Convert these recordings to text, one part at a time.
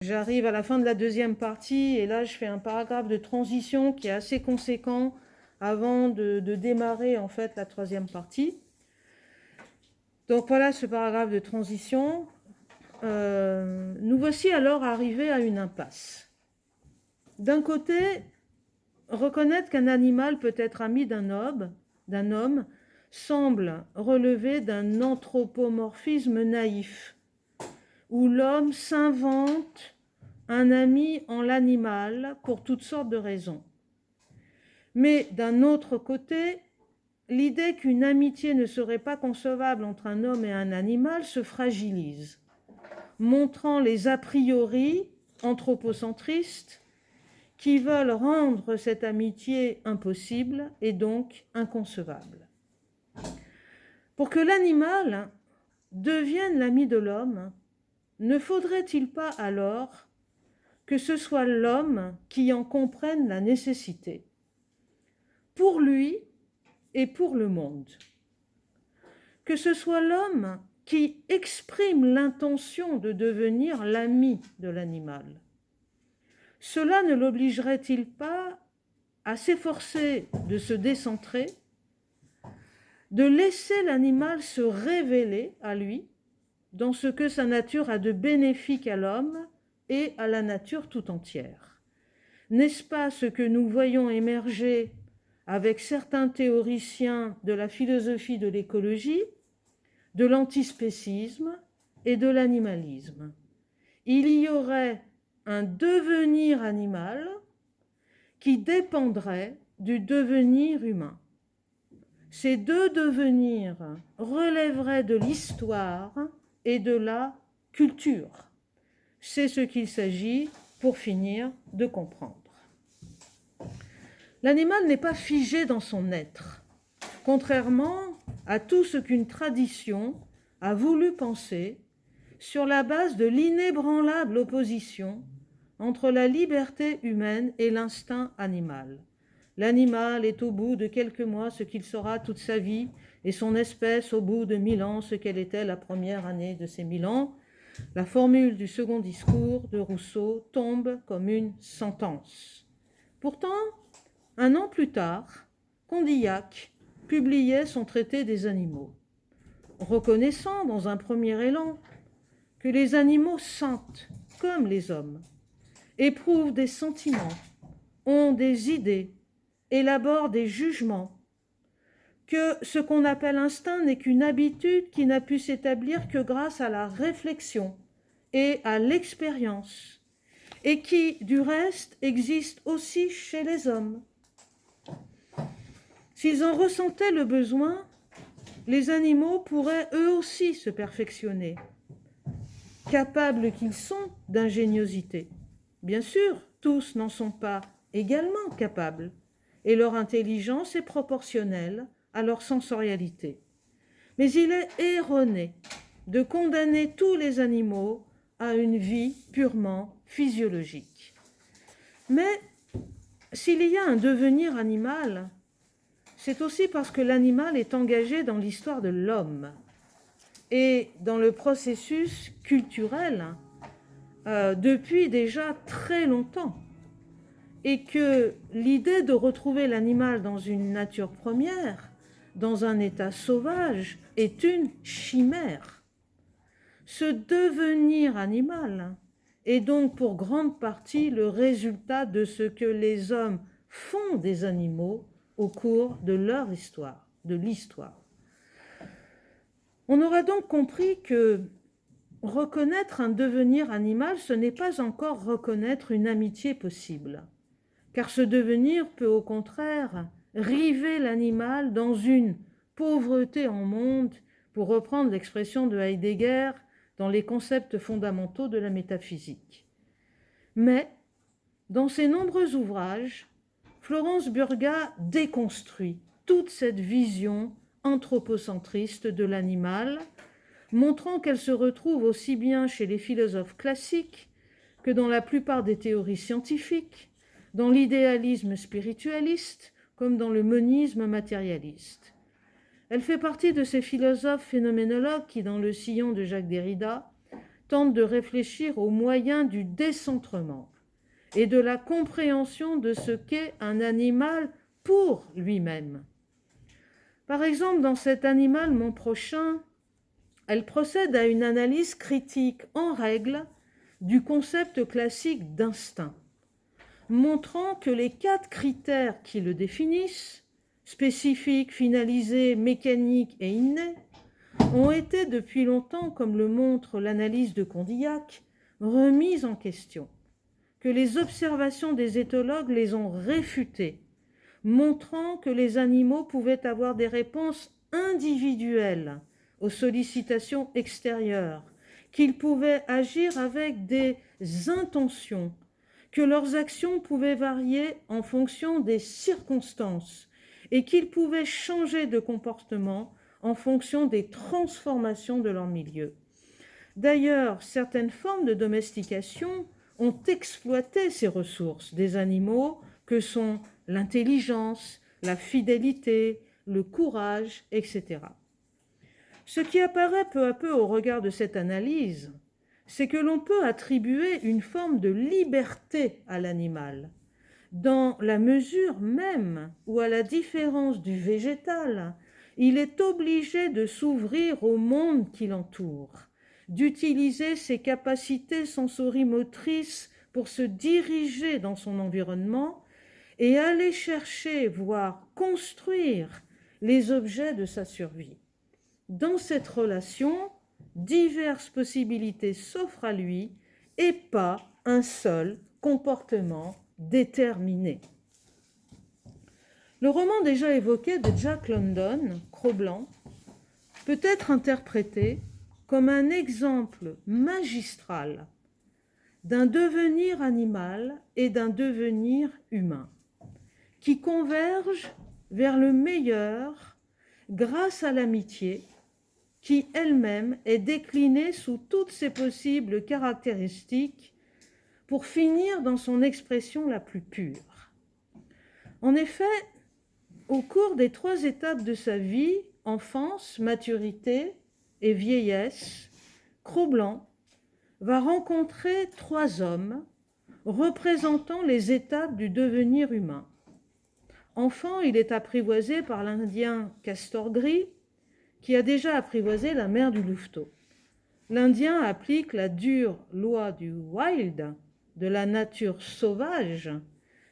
J'arrive à la fin de la deuxième partie et là je fais un paragraphe de transition qui est assez conséquent avant de démarrer en fait la troisième partie. Donc voilà ce paragraphe de transition. Nous voici alors arrivés à une impasse. D'un côté, reconnaître qu'un animal peut être ami d'un homme semble relever d'un anthropomorphisme naïf, où l'homme s'invente un ami en l'animal pour toutes sortes de raisons. Mais d'un autre côté, l'idée qu'une amitié ne serait pas concevable entre un homme et un animal se fragilise, montrant les a priori anthropocentristes qui veulent rendre cette amitié impossible et donc inconcevable. Pour que l'animal devienne l'ami de l'homme, ne faudrait-il pas alors que ce soit l'homme qui en comprenne la nécessité, pour lui et pour le monde? Que ce soit l'homme qui exprime l'intention de devenir l'ami de l'animal. Cela ne l'obligerait-il pas à s'efforcer de se décentrer, de laisser l'animal se révéler à lui dans ce que sa nature a de bénéfique à l'homme et à la nature tout entière? N'est-ce pas ce que nous voyons émerger avec certains théoriciens de la philosophie de l'écologie, de l'antispécisme et de l'animalisme? Il y aurait un devenir animal qui dépendrait du devenir humain. Ces deux devenirs relèveraient de l'histoire et de la culture. C'est ce qu'il s'agit, pour finir, de comprendre. L'animal n'est pas figé dans son être, contrairement à tout ce qu'une tradition a voulu penser sur la base de l'inébranlable opposition entre la liberté humaine et l'instinct animal. L'animal est au bout de quelques mois ce qu'il sera toute sa vie, et son espèce au bout de 1000 ans ce qu'elle était la première année de ces 1000 ans. La formule du second discours de Rousseau tombe comme une sentence. Pourtant, un an plus tard, Condillac publiait son traité des animaux, reconnaissant dans un premier élan que les animaux sentent comme les hommes, éprouvent des sentiments, ont des idées, élaborent des jugements, que ce qu'on appelle instinct n'est qu'une habitude qui n'a pu s'établir que grâce à la réflexion et à l'expérience, et qui, du reste, existe aussi chez les hommes. S'ils en ressentaient le besoin, les animaux pourraient eux aussi se perfectionner, capables qu'ils sont d'ingéniosité. Bien sûr, tous n'en sont pas également capables, et leur intelligence est proportionnelle à leur sensorialité. Mais il est erroné de condamner tous les animaux à une vie purement physiologique. Mais s'il y a un devenir animal, c'est aussi parce que l'animal est engagé dans l'histoire de l'homme et dans le processus culturel depuis déjà très longtemps, et que l'idée de retrouver l'animal dans une nature première, dans un état sauvage, est une chimère. Ce devenir animal est donc pour grande partie le résultat de ce que les hommes font des animaux au cours de leur histoire, de l'histoire. On aura donc compris que reconnaître un devenir animal, ce n'est pas encore reconnaître une amitié possible, car ce devenir peut au contraire river l'animal dans une pauvreté en monde, pour reprendre l'expression de Heidegger dans les concepts fondamentaux de la métaphysique. Mais, dans ses nombreux ouvrages, Florence Burga déconstruit toute cette vision anthropocentriste de l'animal, montrant qu'elle se retrouve aussi bien chez les philosophes classiques que dans la plupart des théories scientifiques, dans l'idéalisme spiritualiste comme dans le monisme matérialiste. Elle fait partie de ces philosophes phénoménologues qui, dans le sillon de Jacques Derrida, tente de réfléchir aux moyens du décentrement et de la compréhension de ce qu'est un animal pour lui-même. Par exemple, dans cet animal, mon prochain, elle procède à une analyse critique en règle du concept classique d'instinct, montrant que les 4 critères qui le définissent, spécifiques, finalisés, mécaniques et innés, ont été depuis longtemps, comme le montre l'analyse de Condillac, remis en question, que les observations des éthologues les ont réfutés, montrant que les animaux pouvaient avoir des réponses individuelles aux sollicitations extérieures, qu'ils pouvaient agir avec des intentions, que leurs actions pouvaient varier en fonction des circonstances et qu'ils pouvaient changer de comportement en fonction des transformations de leur milieu. D'ailleurs, certaines formes de domestication ont exploité ces ressources des animaux que sont l'intelligence, la fidélité, le courage, etc. Ce qui apparaît peu à peu au regard de cette analyse, c'est que l'on peut attribuer une forme de liberté à l'animal, dans la mesure même où, à la différence du végétal, il est obligé de s'ouvrir au monde qui l'entoure, d'utiliser ses capacités sensorimotrices pour se diriger dans son environnement et aller chercher, voire construire, les objets de sa survie. Dans cette relation, diverses possibilités s'offrent à lui et pas un seul comportement déterminé. Le roman déjà évoqué de Jack London, Cro-Blanc, peut être interprété comme un exemple magistral d'un devenir animal et d'un devenir humain, qui convergent vers le meilleur grâce à l'amitié, qui elle-même est déclinée sous toutes ses possibles caractéristiques pour finir dans son expression la plus pure. En effet, au cours des 3 étapes de sa vie, enfance, maturité et vieillesse, Cro-Blanc va rencontrer 3 hommes représentant les étapes du devenir humain. Enfant, il est apprivoisé par l'Indien Castor Gris, qui a déjà apprivoisé la mer du Louveteau. L'Indien applique la dure loi du wild, de la nature sauvage,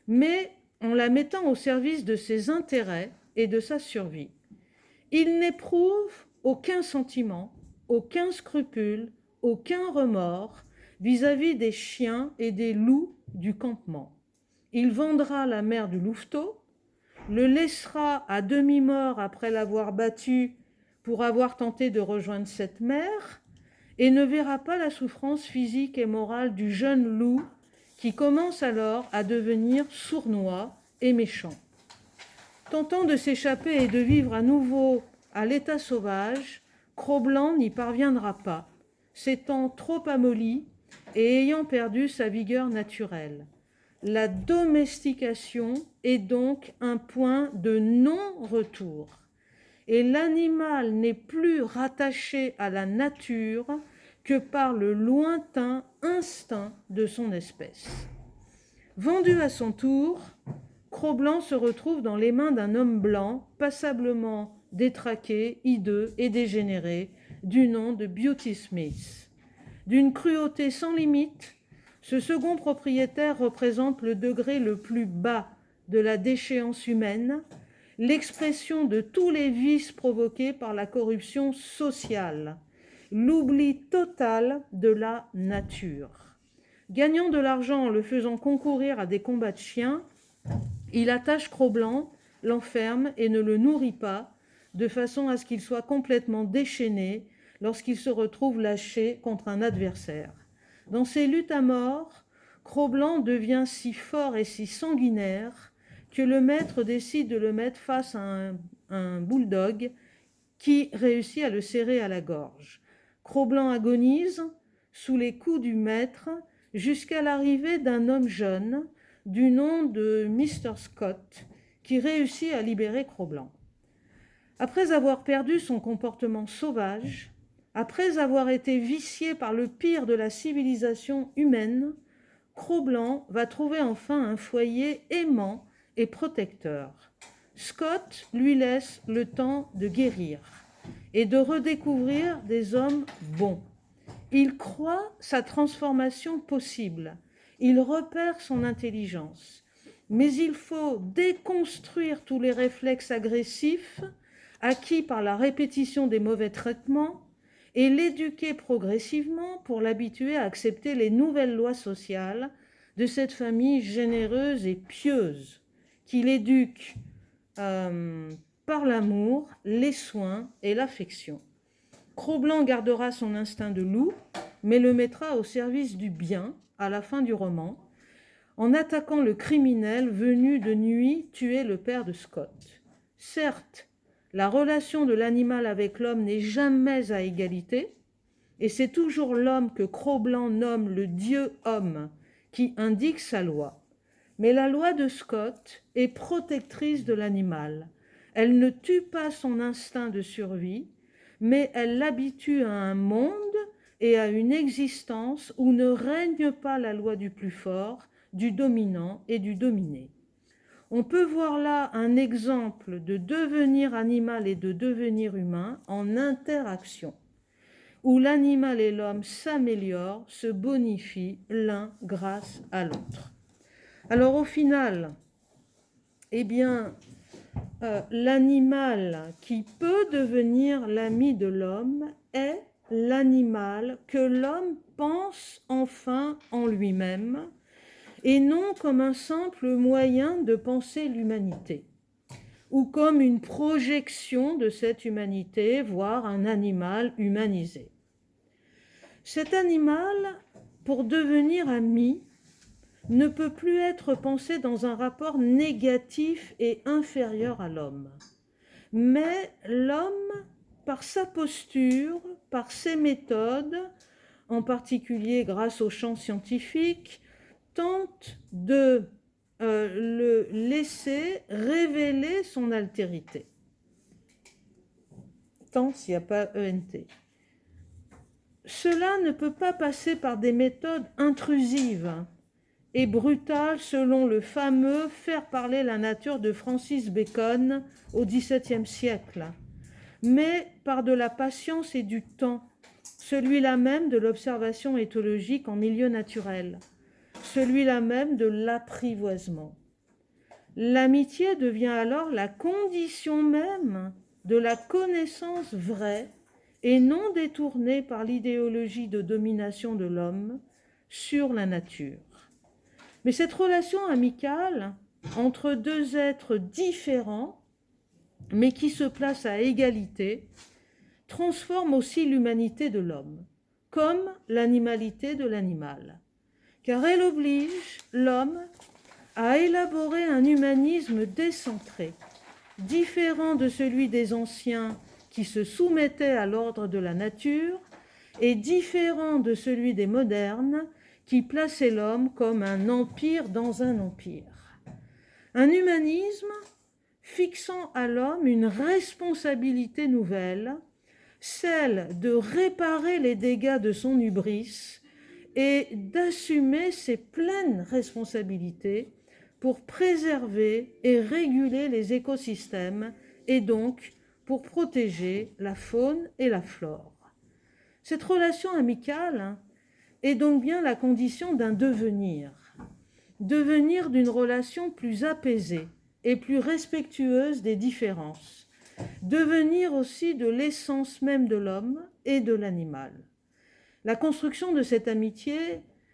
mais en la mettant au service de ses intérêts et de sa survie. Il n'éprouve aucun sentiment, aucun scrupule, aucun remords vis-à-vis des chiens et des loups du campement. Il vendra la mer du Louveteau, le laissera à demi-mort après l'avoir battu pour avoir tenté de rejoindre cette mer, et ne verra pas la souffrance physique et morale du jeune loup qui commence alors à devenir sournois et méchant. Tentant de s'échapper et de vivre à nouveau à l'état sauvage, Cro-Blanc n'y parviendra pas, s'étant trop amolli et ayant perdu sa vigueur naturelle. La domestication est donc un point de non-retour. Et l'animal n'est plus rattaché à la nature que par le lointain instinct de son espèce. Vendu à son tour, Cro-Blanc se retrouve dans les mains d'un homme blanc, passablement détraqué, hideux et dégénéré, du nom de Beauty Smith. D'une cruauté sans limite, ce second propriétaire représente le degré le plus bas de la déchéance humaine, l'expression de tous les vices provoqués par la corruption sociale, l'oubli total de la nature. Gagnant de l'argent en le faisant concourir à des combats de chiens, il attache Cro-Blanc, l'enferme et ne le nourrit pas, de façon à ce qu'il soit complètement déchaîné lorsqu'il se retrouve lâché contre un adversaire. Dans ces luttes à mort, Cro-Blanc devient si fort et si sanguinaire que le maître décide de le mettre face à un bulldog qui réussit à le serrer à la gorge. Cro-Blanc agonise sous les coups du maître jusqu'à l'arrivée d'un homme jeune du nom de Mr. Scott qui réussit à libérer Cro-Blanc. Après avoir perdu son comportement sauvage, Après avoir été vicié par le pire de la civilisation humaine, Cro-Blanc va trouver enfin un foyer aimant et protecteur. Scott lui laisse le temps de guérir et de redécouvrir des hommes bons. Il croit sa transformation possible. Il repère son intelligence. Mais il faut déconstruire tous les réflexes agressifs acquis par la répétition des mauvais traitements et l'éduquer progressivement pour l'habituer à accepter les nouvelles lois sociales de cette famille généreuse et pieuse qui l'éduque par l'amour, les soins et l'affection. Cro-Blanc gardera son instinct de loup, mais le mettra au service du bien à la fin du roman, en attaquant le criminel venu de nuit tuer le père de Scott. Certes, la relation de l'animal avec l'homme n'est jamais à égalité, et c'est toujours l'homme que Cro-Blanc nomme le dieu homme qui indique sa loi. Mais la loi de Scott est protectrice de l'animal. Elle ne tue pas son instinct de survie, mais elle l'habitue à un monde et à une existence où ne règne pas la loi du plus fort, du dominant et du dominé. On peut voir là un exemple de devenir animal et de devenir humain en interaction, où l'animal et l'homme s'améliorent, se bonifient l'un grâce à l'autre. Alors au final, eh bien, l'animal qui peut devenir l'ami de l'homme est l'animal que l'homme pense enfin en lui-même et non comme un simple moyen de penser l'humanité ou comme une projection de cette humanité, voire un animal humanisé. Cet animal, pour devenir ami, ne peut plus être pensé dans un rapport négatif et inférieur à l'homme. Mais l'homme, par sa posture, par ses méthodes, en particulier grâce aux champs scientifiques, tente de le laisser révéler son altérité. Tant s'il n'y a pas ENT. Cela ne peut pas passer par des méthodes intrusives et brutale selon le fameux « faire parler la nature » de Francis Bacon au XVIIe siècle, mais par de la patience et du temps, celui-là même de l'observation éthologique en milieu naturel, celui-là même de l'apprivoisement. L'amitié devient alors la condition même de la connaissance vraie et non détournée par l'idéologie de domination de l'homme sur la nature. Mais cette relation amicale entre deux êtres différents, mais qui se placent à égalité, transforme aussi l'humanité de l'homme, comme l'animalité de l'animal. Car elle oblige l'homme à élaborer un humanisme décentré, différent de celui des anciens qui se soumettaient à l'ordre de la nature et différent de celui des modernes qui plaçait l'homme comme un empire dans un empire. Un humanisme fixant à l'homme une responsabilité nouvelle, celle de réparer les dégâts de son hubris et d'assumer ses pleines responsabilités pour préserver et réguler les écosystèmes et donc pour protéger la faune et la flore. Cette relation amicale est donc bien la condition d'un devenir d'une relation plus apaisée et plus respectueuse des différences, devenir aussi de l'essence même de l'homme et de l'animal. La construction de cette amitié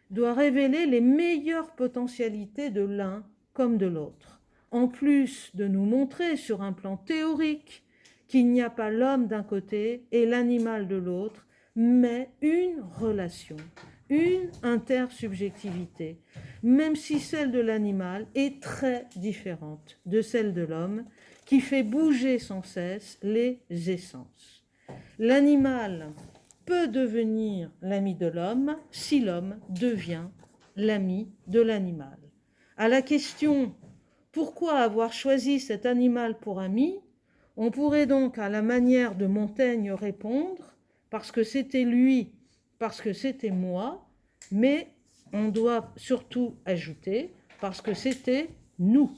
doit révéler les meilleures potentialités de l'un comme de l'autre, en plus de nous montrer sur un plan théorique qu'il n'y a pas l'homme d'un côté et l'animal de l'autre, mais une relation, une intersubjectivité, même si celle de l'animal est très différente de celle de l'homme, qui fait bouger sans cesse les essences. L'animal peut devenir l'ami de l'homme si l'homme devient l'ami de l'animal. À la question « Pourquoi avoir choisi cet animal pour ami ?», on pourrait donc, à la manière de Montaigne, répondre parce que c'était lui, parce que c'était moi, mais on doit surtout ajouter parce que c'était nous.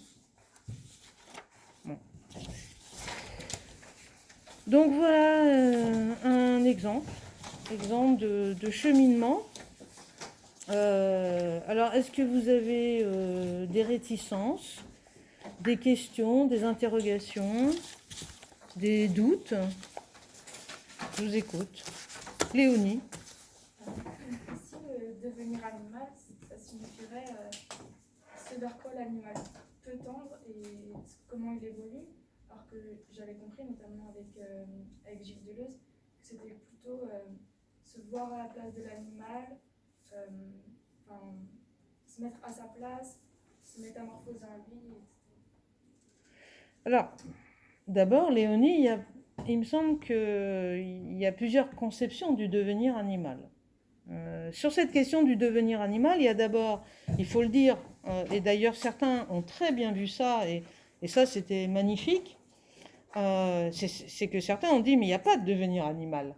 Bon. Donc voilà un exemple de cheminement. Alors, est-ce que vous avez des réticences, des questions, des interrogations, des doutes? Je vous écoute. Léonie. Si devenir animal, ça signifierait ce vers quoi l'animal peut tendre et comment il évolue, alors que j'avais compris, notamment avec Gilles Deleuze, que c'était plutôt se voir à la place de l'animal, se mettre à sa place, se métamorphoser en lui, etc. Alors, d'abord, Léonie, il me semble qu'il y a plusieurs conceptions du devenir animal. Sur cette question du devenir animal, il y a d'abord, il faut le dire, et d'ailleurs certains ont très bien vu ça, et ça c'était magnifique, c'est que certains ont dit mais il n'y a pas de devenir animal.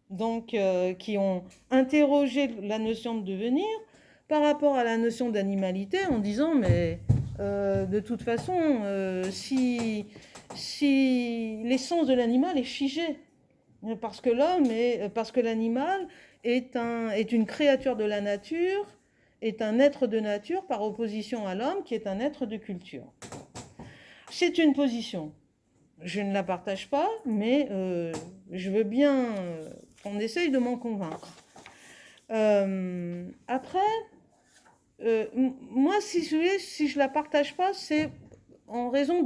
Donc qui ont interrogé la notion de devenir par rapport à la notion d'animalité en disant mais de toute façon si l'essence de l'animal est figée parce que l'animal est une créature de la nature, est un être de nature par opposition à l'homme qui est un être de culture. C'est une position. Je ne la partage pas, mais je veux bien qu'on essaye de m'en convaincre. Après, moi, si je ne la partage pas, c'est en raison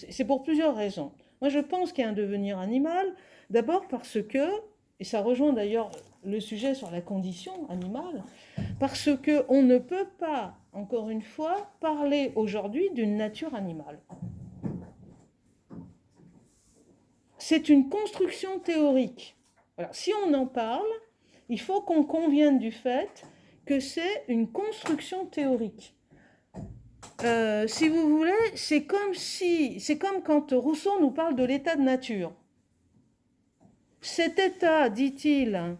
c'est pour plusieurs raisons. Moi, je pense qu'il y a un devenir animal, d'abord parce que, et ça rejoint d'ailleurs le sujet sur la condition animale, parce qu'on ne peut pas, encore une fois, parler aujourd'hui d'une nature animale. C'est une construction théorique. Alors, si on en parle, il faut qu'on convienne du fait que c'est une construction théorique. Si vous voulez, c'est comme quand Rousseau nous parle de l'état de nature. Cet état, dit-il,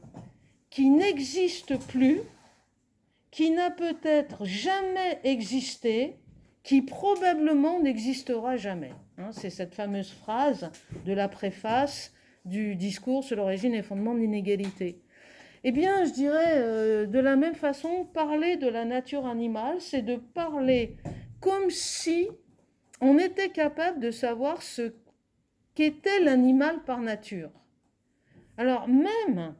qui n'existe plus, qui n'a peut-être jamais existé, qui probablement n'existera jamais. C'est cette fameuse phrase de la préface du discours sur l'origine et les fondements de l'inégalité. Eh bien, je dirais, de la même façon, parler de la nature animale, c'est de parler comme si on était capable de savoir ce qu'était l'animal par nature. Alors, même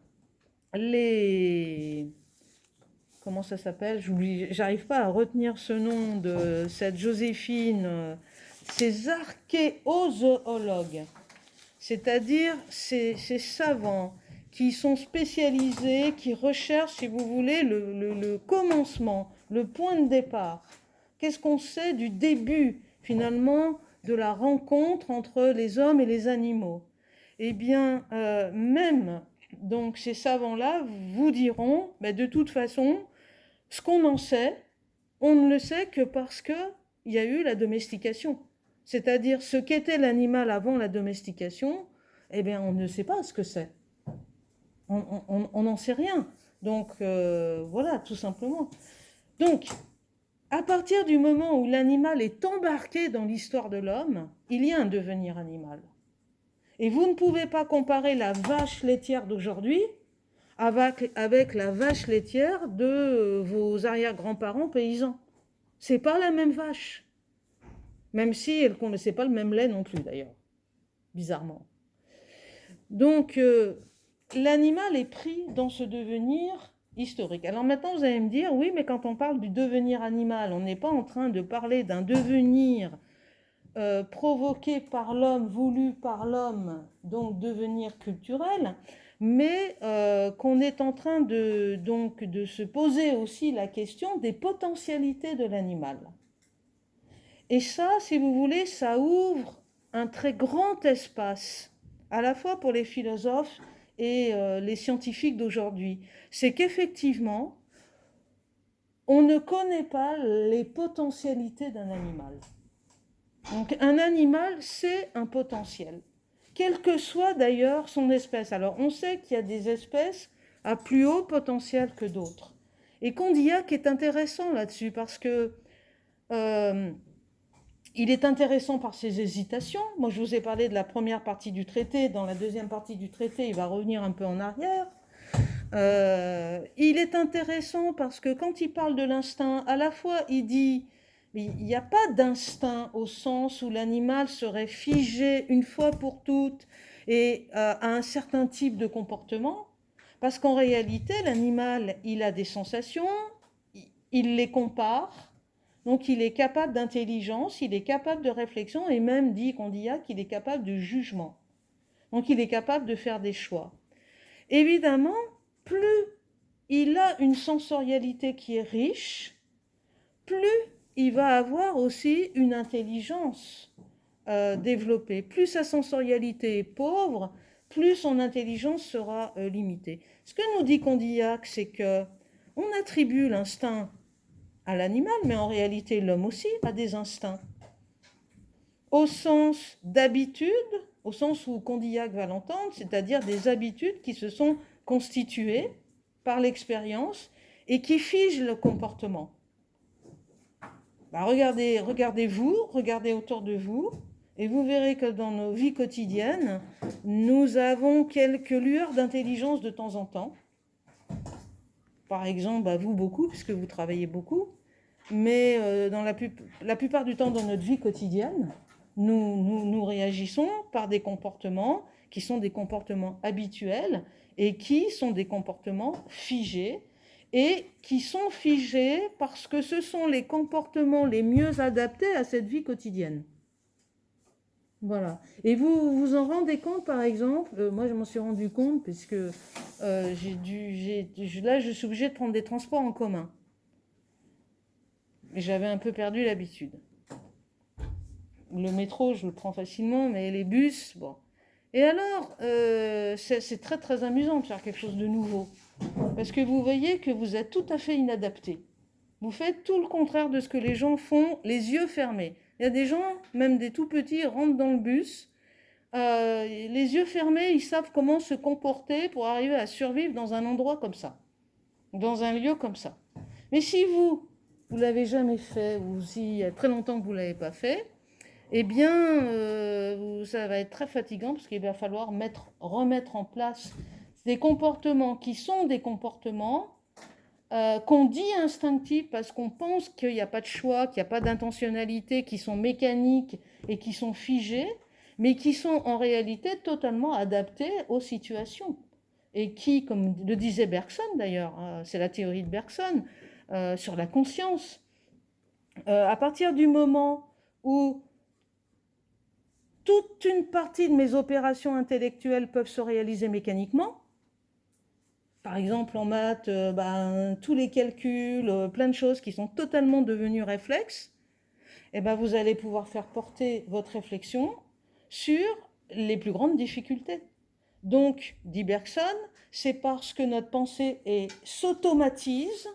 les... Comment ça s'appelle? J'arrive pas à retenir ce nom de cette Joséphine, ces archéozoologues, c'est-à-dire ces savants qui sont spécialisés, qui recherchent, si vous voulez, le commencement, le point de départ. Qu'est-ce qu'on sait du début, finalement, de la rencontre entre les hommes et les animaux? Eh bien, même donc, ces savants-là vous diront, mais de toute façon, ce qu'on en sait, on ne le sait que parce qu'il y a eu la domestication. C'est-à-dire ce qu'était l'animal avant la domestication, eh bien, on ne sait pas ce que c'est. On n'en sait rien. Donc, voilà, tout simplement. Donc, à partir du moment où l'animal est embarqué dans l'histoire de l'homme, il y a un devenir animal. Et vous ne pouvez pas comparer la vache laitière d'aujourd'hui avec la vache laitière de vos arrière-grands-parents paysans. C'est pas la même vache. Même si c'est pas le même lait non plus d'ailleurs, bizarrement. Donc, l'animal est pris dans ce devenir historique. Alors maintenant, vous allez me dire, oui, mais quand on parle du devenir animal, on n'est pas en train de parler d'un devenir provoqué par l'homme, voulu par l'homme, donc devenir culturel, mais qu'on est en train de se poser aussi la question des potentialités de l'animal. Et ça, si vous voulez, ça ouvre un très grand espace, à la fois pour les philosophes et les scientifiques d'aujourd'hui. C'est qu'effectivement, on ne connaît pas les potentialités d'un animal. Donc un animal, c'est un potentiel. quelle que soit d'ailleurs son espèce. Alors on sait qu'il y a des espèces à plus haut potentiel que d'autres. Et Condillac est intéressant là-dessus parce que il est intéressant par ses hésitations. Moi, je vous ai parlé de la première partie du traité. Dans la deuxième partie du traité, il va revenir un peu en arrière. Il est intéressant parce que quand il parle de l'instinct, à la fois il dit il n'y a pas d'instinct au sens où l'animal serait figé une fois pour toutes et à un certain type de comportement, parce qu'en réalité, l'animal, il a des sensations, il les compare, donc il est capable d'intelligence, il est capable de réflexion, et même dit Condillac qu'il est capable de jugement. Donc il est capable de faire des choix. Évidemment, plus il a une sensorialité qui est riche, plus il va avoir aussi une intelligence développée. Plus sa sensorialité est pauvre, plus son intelligence sera limitée. Ce que nous dit Condillac, c'est que on attribue l'instinct à l'animal, mais en réalité l'homme aussi a des instincts. Au sens d'habitude, au sens où Condillac va l'entendre, c'est-à-dire des habitudes qui se sont constituées par l'expérience et qui figent le comportement. Regardez-vous, regardez autour de vous, et vous verrez que dans nos vies quotidiennes, nous avons quelques lueurs d'intelligence de temps en temps. Par exemple, vous beaucoup, puisque vous travaillez beaucoup, mais dans la plupart du temps dans notre vie quotidienne, nous réagissons par des comportements qui sont des comportements habituels et qui sont des comportements figés et qui sont figés parce que ce sont les comportements les mieux adaptés à cette vie quotidienne. Voilà. Et vous vous en rendez compte, par exemple, moi je m'en suis rendu compte parce que là je suis obligée de prendre des transports en commun. Et j'avais un peu perdu l'habitude. Le métro, je le prends facilement, mais les bus, bon. Et alors, c'est très très amusant de faire quelque chose de nouveau. Parce que vous voyez que vous êtes tout à fait inadapté. Vous faites tout le contraire de ce que les gens font, les yeux fermés. Il y a des gens, même des tout petits, rentrent dans le bus, les yeux fermés, ils savent comment se comporter pour arriver à survivre dans un endroit comme ça, dans un lieu comme ça. Mais si vous l'avez jamais fait, ou s'il y a très longtemps que vous ne l'avez pas fait, eh bien, ça va être très fatigant parce qu'il va falloir remettre en place des comportements qui sont des comportements qu'on dit instinctifs parce qu'on pense qu'il n'y a pas de choix, qu'il n'y a pas d'intentionnalité, qui sont mécaniques et qui sont figés, mais qui sont en réalité totalement adaptés aux situations. Et qui, comme le disait Bergson d'ailleurs, c'est la théorie de Bergson, sur la conscience, à partir du moment où toute une partie de mes opérations intellectuelles peuvent se réaliser mécaniquement. Par exemple, en maths, tous les calculs, plein de choses qui sont totalement devenues réflexes, et vous allez pouvoir faire porter votre réflexion sur les plus grandes difficultés. Donc, dit Bergson, c'est parce que notre pensée s'automatise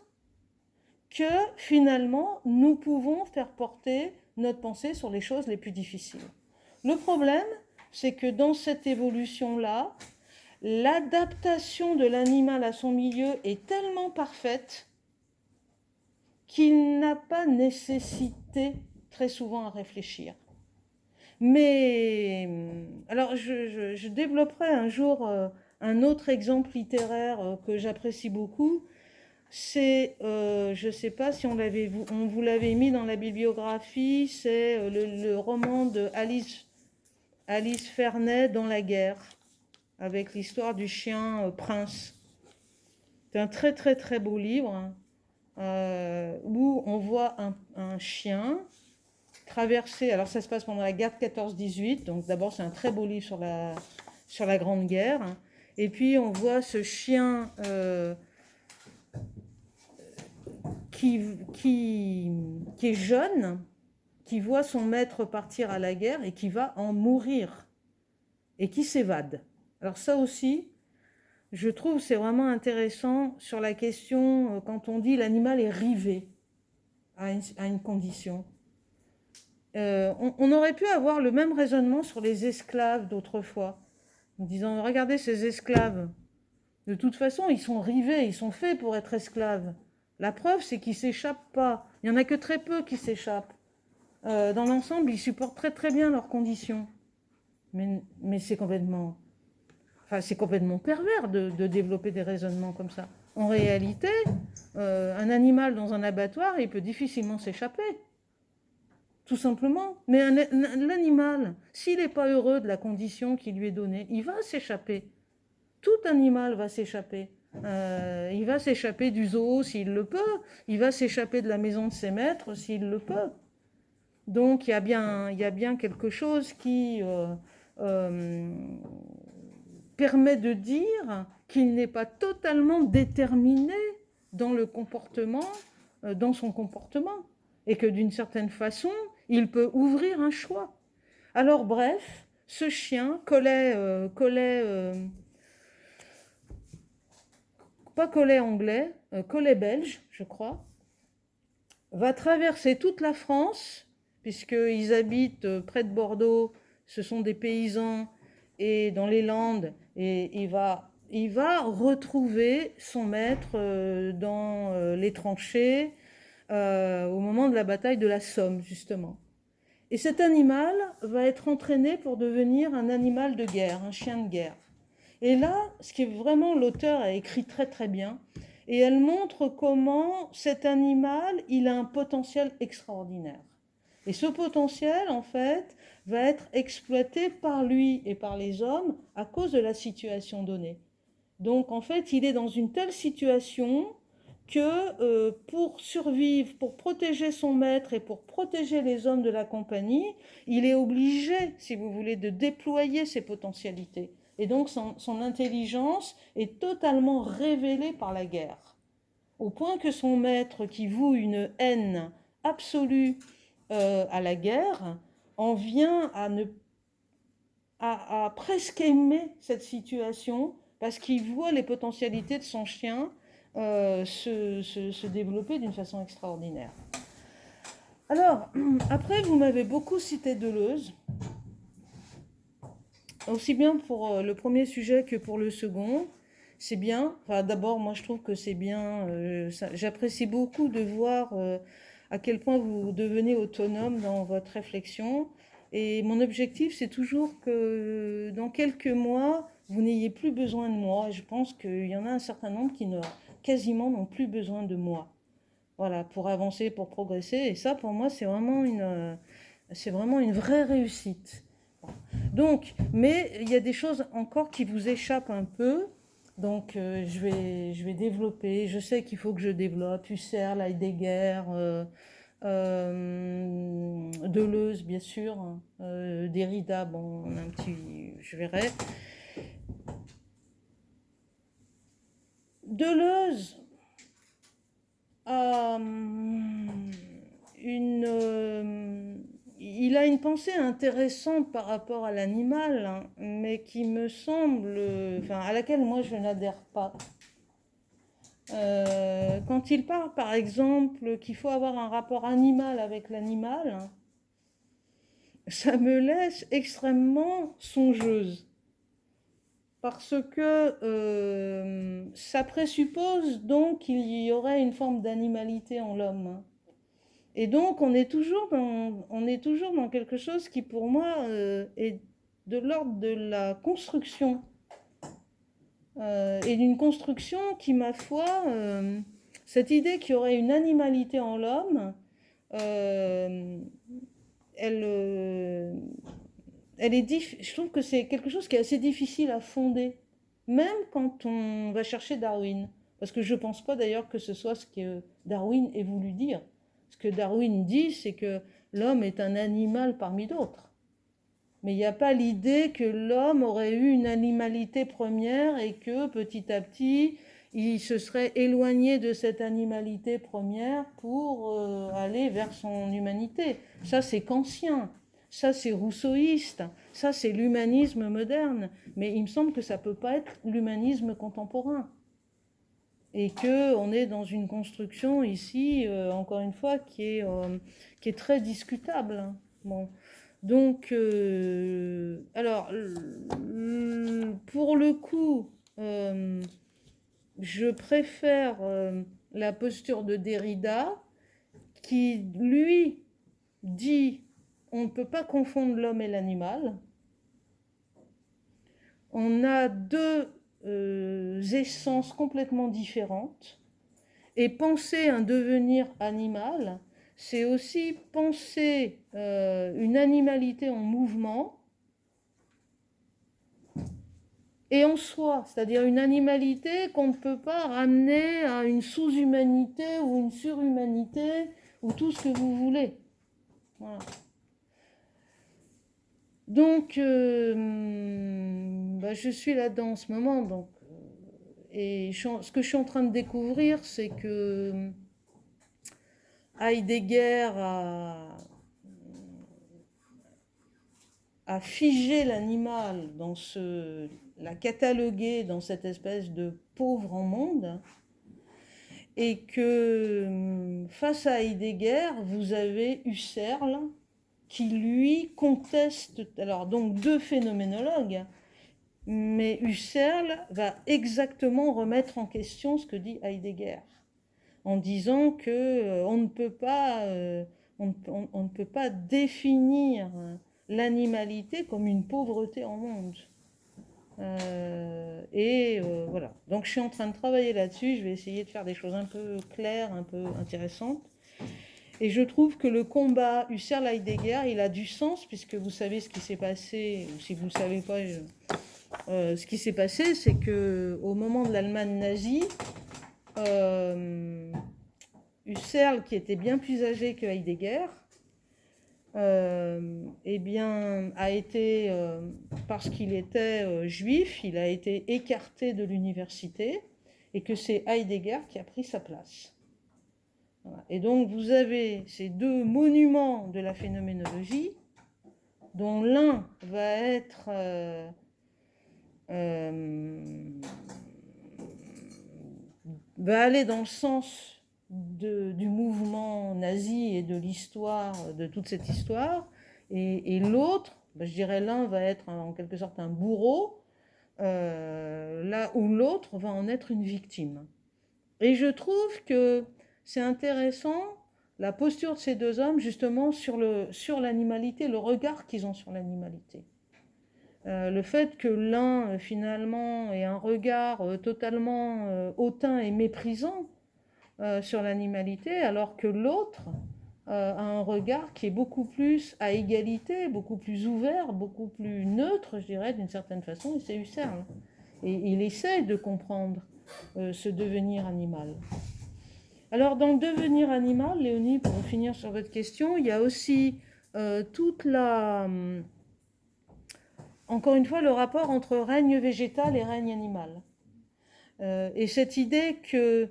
que finalement, nous pouvons faire porter notre pensée sur les choses les plus difficiles. Le problème, c'est que dans cette évolution-là, l'adaptation de l'animal à son milieu est tellement parfaite qu'il n'a pas nécessité très souvent à réfléchir. Mais, alors je développerai un jour un autre exemple littéraire que j'apprécie beaucoup. C'est, je ne sais pas si on vous l'avait mis dans la bibliographie, c'est le roman de Alice Ferney dans la guerre, avec l'histoire du chien Prince. C'est un très très très beau livre où on voit un chien traverser, alors ça se passe pendant la guerre de 14-18, donc d'abord c'est un très beau livre sur la Grande Guerre, et puis on voit ce chien qui est jeune, qui voit son maître partir à la guerre et qui va en mourir, et qui s'évade. Alors ça aussi, je trouve c'est vraiment intéressant sur la question quand on dit l'animal est rivé à une condition. On aurait pu avoir le même raisonnement sur les esclaves d'autrefois, en disant, regardez ces esclaves, de toute façon, ils sont rivés, ils sont faits pour être esclaves. La preuve, c'est qu'ils ne s'échappent pas. Il n'y en a que très peu qui s'échappent. Dans l'ensemble, ils supportent très très bien leurs conditions. Mais c'est complètement pervers de développer des raisonnements comme ça. En réalité, un animal dans un abattoir, il peut difficilement s'échapper. Tout simplement. Mais l'animal, s'il n'est pas heureux de la condition qui lui est donnée, il va s'échapper. Tout animal va s'échapper. Il va s'échapper du zoo s'il le peut. Il va s'échapper de la maison de ses maîtres s'il le peut. Donc il y a bien quelque chose qui permet de dire qu'il n'est pas totalement déterminé dans le comportement, dans son comportement, et que d'une certaine façon, il peut ouvrir un choix. Alors bref, ce chien, pas collet anglais, collet belge, je crois, va traverser toute la France, puisqu'ils habitent près de Bordeaux, ce sont des paysans, et dans les Landes, et il va retrouver son maître dans les tranchées au moment de la bataille de la Somme, justement. Et cet animal va être entraîné pour devenir un animal de guerre, un chien de guerre. Et là, ce qui est vraiment, l'auteur a écrit très très bien, et elle montre comment cet animal, il a un potentiel extraordinaire. Et ce potentiel, en fait, va être exploité par lui et par les hommes à cause de la situation donnée. Donc, en fait, il est dans une telle situation que pour survivre, pour protéger son maître et pour protéger les hommes de la compagnie, il est obligé, si vous voulez, de déployer ses potentialités. Et donc, son intelligence est totalement révélée par la guerre. Au point que son maître, qui voue une haine absolue à la guerre, en vient à presque aimer cette situation parce qu'il voit les potentialités de son chien se développer d'une façon extraordinaire. Alors, après, vous m'avez beaucoup cité Deleuze, aussi bien pour le premier sujet que pour le second. C'est bien. Enfin, d'abord, moi, je trouve que c'est bien. J'apprécie beaucoup de voir à quel point vous devenez autonome dans votre réflexion. Et mon objectif, c'est toujours que dans quelques mois, vous n'ayez plus besoin de moi. Je pense qu'il y en a un certain nombre qui quasiment n'ont plus besoin de moi. Voilà, pour avancer, pour progresser. Et ça, pour moi, c'est vraiment une vraie réussite. Donc, mais il y a des choses encore qui vous échappent un peu. Donc, je vais développer. Je sais qu'il faut que je développe Husserl, Heidegger, Deleuze, bien sûr, Derrida, bon, on a un petit, je verrai. Deleuze a il a une pensée intéressante par rapport à l'animal, hein, mais qui me semble, enfin, à laquelle moi je n'adhère pas. Quand il parle, par exemple, qu'il faut avoir un rapport animal avec l'animal, ça me laisse extrêmement songeuse. Parce que ça présuppose donc qu'il y aurait une forme d'animalité en l'homme. Et donc on est toujours dans quelque chose qui pour moi est de l'ordre de la construction. Et d'une construction qui, ma foi, cette idée qu'il y aurait une animalité en l'homme, je trouve que c'est quelque chose qui est assez difficile à fonder, même quand on va chercher Darwin. Parce que je ne pense pas d'ailleurs que ce soit ce que Darwin ait voulu dire. Ce que Darwin dit, c'est que l'homme est un animal parmi d'autres. Mais il n'y a pas l'idée que l'homme aurait eu une animalité première et que petit à petit, il se serait éloigné de cette animalité première pour aller vers son humanité. Ça, c'est kantien. Ça, c'est rousseauiste. Ça, c'est l'humanisme moderne. Mais il me semble que ça ne peut pas être l'humanisme contemporain. Et qu'on est dans une construction ici, encore une fois, qui est très discutable. Bon. Donc, alors, pour le coup, je préfère la posture de Derrida qui, lui, dit on ne peut pas confondre l'homme et l'animal. On a deux essences complètement différentes. Et penser un devenir animal, c'est aussi penser une animalité en mouvement et en soi, c'est-à-dire une animalité qu'on ne peut pas ramener à une sous-humanité ou une surhumanité ou tout ce que vous voulez. Voilà. Donc, je suis là-dedans en ce moment. Donc, et ce que je suis en train de découvrir, c'est que Heidegger a figé l'animal, l'a catalogué dans cette espèce de pauvre en monde, et que face à Heidegger, vous avez Husserl qui lui conteste, alors donc deux phénoménologues, mais Husserl va exactement remettre en question ce que dit Heidegger, en disant que on ne peut pas définir l'animalité comme une pauvreté en monde. Voilà. Donc je suis en train de travailler là-dessus. Je vais essayer de faire des choses un peu claires, un peu intéressantes. Et je trouve que le combat Husserl-Heidegger, il a du sens, puisque vous savez ce qui s'est passé, ou si vous ne savez pas, ce qui s'est passé, c'est qu'au moment de l'Allemagne nazie, Husserl, qui était bien plus âgé que Heidegger, eh bien, a été, parce qu'il était juif, il a été écarté de l'université, et que c'est Heidegger qui a pris sa place. Voilà. Et donc vous avez ces deux monuments de la phénoménologie, dont l'un va être va aller dans le sens du mouvement nazi et de l'histoire, de toute cette histoire, et l'autre, je dirais l'un va être en quelque sorte un bourreau, là où l'autre va en être une victime. Et je trouve que c'est intéressant la posture de ces deux hommes justement sur l'animalité, le regard qu'ils ont sur l'animalité. Le fait que l'un finalement ait un regard totalement hautain et méprisant sur l'animalité, alors que l'autre a un regard qui est beaucoup plus à égalité, beaucoup plus ouvert, beaucoup plus neutre, je dirais, d'une certaine façon, et c'est Husserl. Et il essaie de comprendre ce devenir animal. Alors, dans le devenir animal, Léonie, pour finir sur votre question, il y a aussi encore une fois, le rapport entre règne végétal et règne animal. Et cette idée que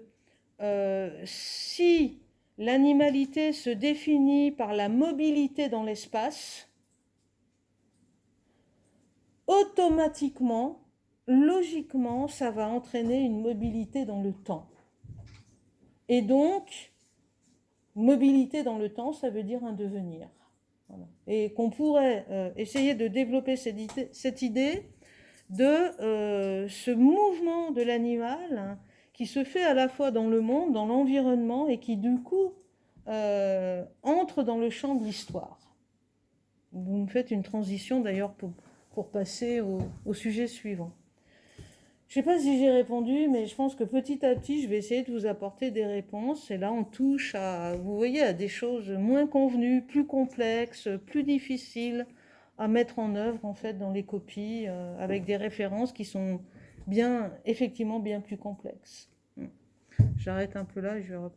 si l'animalité se définit par la mobilité dans l'espace, automatiquement, logiquement, ça va entraîner une mobilité dans le temps. Et donc, mobilité dans le temps, ça veut dire un devenir. Voilà. Et qu'on pourrait essayer de développer cette idée de ce mouvement de l'animal, hein, qui se fait à la fois dans le monde, dans l'environnement, et qui du coup entre dans le champ de l'histoire. Vous me faites une transition d'ailleurs pour passer au sujet suivant. Je ne sais pas si j'ai répondu, mais je pense que petit à petit, je vais essayer de vous apporter des réponses. Et là, on touche vous voyez, à des choses moins convenues, plus complexes, plus difficiles à mettre en œuvre, en fait, dans les copies, avec des références qui sont effectivement bien plus complexes. J'arrête un peu là et je vais reprendre.